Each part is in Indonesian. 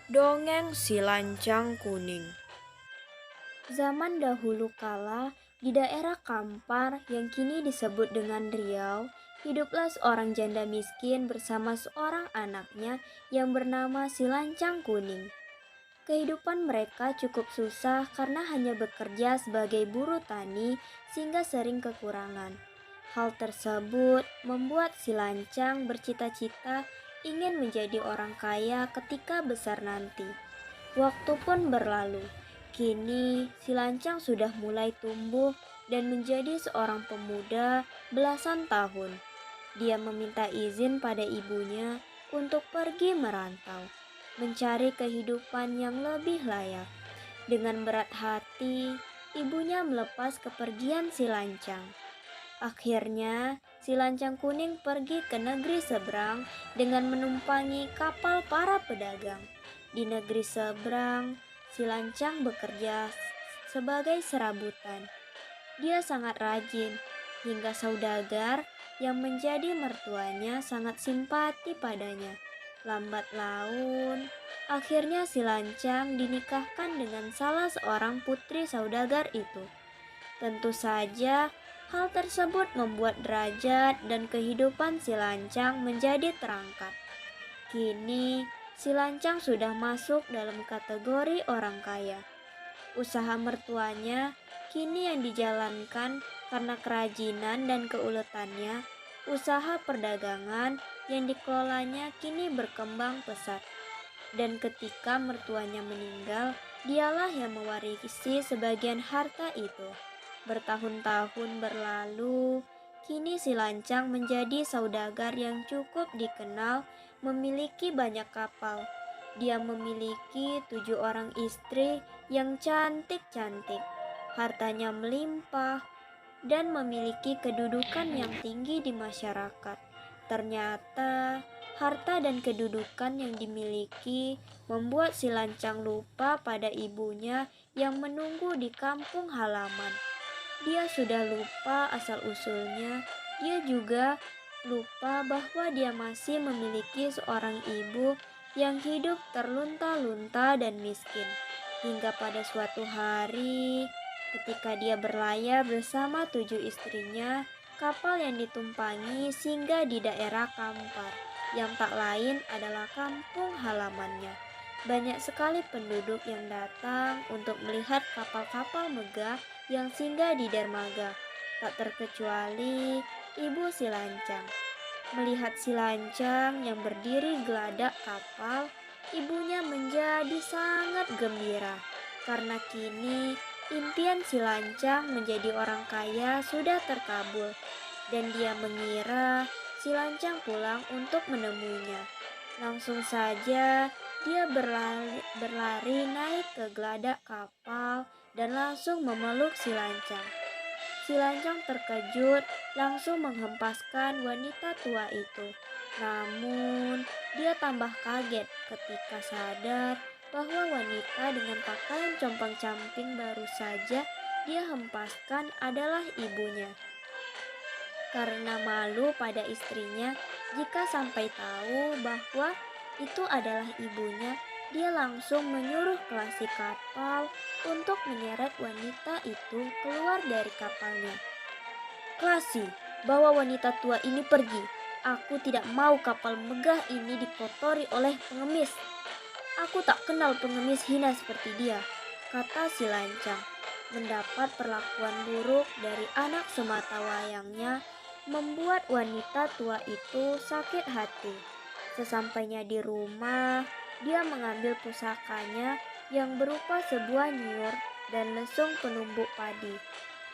Dongeng Si Lancang Kuning. Zaman dahulu kala, di daerah Kampar yang kini disebut dengan Riau, hiduplah seorang janda miskin bersama seorang anaknya yang bernama Si Lancang Kuning. Kehidupan mereka cukup susah karena hanya bekerja sebagai buruh tani sehingga sering kekurangan. Hal tersebut membuat Si Lancang bercita-cita ingin menjadi orang kaya ketika besar nanti. Waktu pun berlalu. Kini Si Lancang sudah mulai tumbuh dan menjadi seorang pemuda belasan tahun. Dia meminta izin pada ibunya untuk pergi merantau, mencari kehidupan yang lebih layak. Dengan berat hati, ibunya melepas kepergian Si Lancang. Akhirnya, Si Lancang Kuning pergi ke negeri seberang dengan menumpangi kapal para pedagang. Di negeri seberang, Si Lancang bekerja sebagai serabutan. Dia sangat rajin, hingga saudagar yang menjadi mertuanya sangat simpati padanya. Lambat laun, akhirnya Si Lancang dinikahkan dengan salah seorang putri saudagar itu. Tentu saja, hal tersebut membuat derajat dan kehidupan Si Lancang menjadi terangkat. Kini, Si Lancang sudah masuk dalam kategori orang kaya. Usaha mertuanya kini yang dijalankan karena kerajinan dan keuletannya. Usaha perdagangan yang dikelolanya kini berkembang pesat. Dan ketika mertuanya meninggal, dialah yang mewarisi sebagian harta itu. Bertahun-tahun berlalu, kini Si Lancang menjadi saudagar yang cukup dikenal, memiliki banyak kapal. Dia memiliki 7 orang istri yang cantik-cantik. Hartanya melimpah dan memiliki kedudukan yang tinggi di masyarakat. Ternyata, harta dan kedudukan yang dimiliki membuat Si Lancang lupa pada ibunya yang menunggu di kampung halaman. Dia sudah lupa asal-usulnya. Dia juga lupa bahwa dia masih memiliki seorang ibu yang hidup terlunta-lunta dan miskin. Hingga pada suatu hari, ketika dia berlayar bersama 7 istrinya, kapal yang ditumpangi singgah di daerah Kampar, yang tak lain adalah kampung halamannya. Banyak sekali penduduk yang datang untuk melihat kapal-kapal megah yang singgah di dermaga. Tak terkecuali ibu Si Lancang. Melihat Si Lancang yang berdiri geladak kapal, ibunya menjadi sangat gembira. Karena kini impian Si Lancang menjadi orang kaya sudah terkabul. Dan dia mengira Si Lancang pulang untuk menemuinya. Langsung saja dia berlari naik ke geladak kapal dan langsung memeluk Si Lancang. Si Lancang terkejut, langsung menghempaskan wanita tua itu. Namun, dia tambah kaget ketika sadar bahwa wanita dengan pakaian compang-camping baru saja dia hempaskan adalah ibunya. Karena malu pada istrinya, jika sampai tahu bahwa itu adalah ibunya, dia langsung menyuruh kelasi kapal untuk menyeret wanita itu keluar dari kapalnya. "Kelasi, bawa wanita tua ini pergi. Aku tidak mau kapal megah ini dikotori oleh pengemis. Aku tak kenal pengemis hina seperti dia," kata Si Lancang. Mendapat perlakuan buruk dari anak sematawayangnya membuat wanita tua itu sakit hati. Sesampainya di rumah, dia mengambil pusakanya yang berupa sebuah nyiur dan lesung penumbuk padi.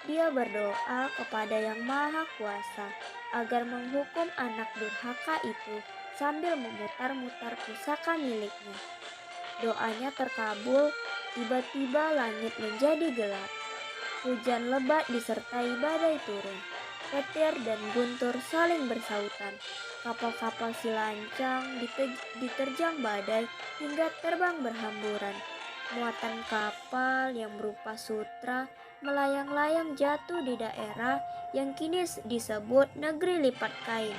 Dia berdoa kepada Yang Maha Kuasa agar menghukum anak durhaka itu sambil memutar-mutar pusaka miliknya. Doanya terkabul, tiba-tiba langit menjadi gelap. Hujan lebat disertai badai turun. Petir dan guntur saling bersautan. Kapal-kapal Si Lancang diterjang badai hingga terbang berhamburan. Muatan kapal yang berupa sutra melayang-layang jatuh di daerah yang kini disebut negeri lipat kain.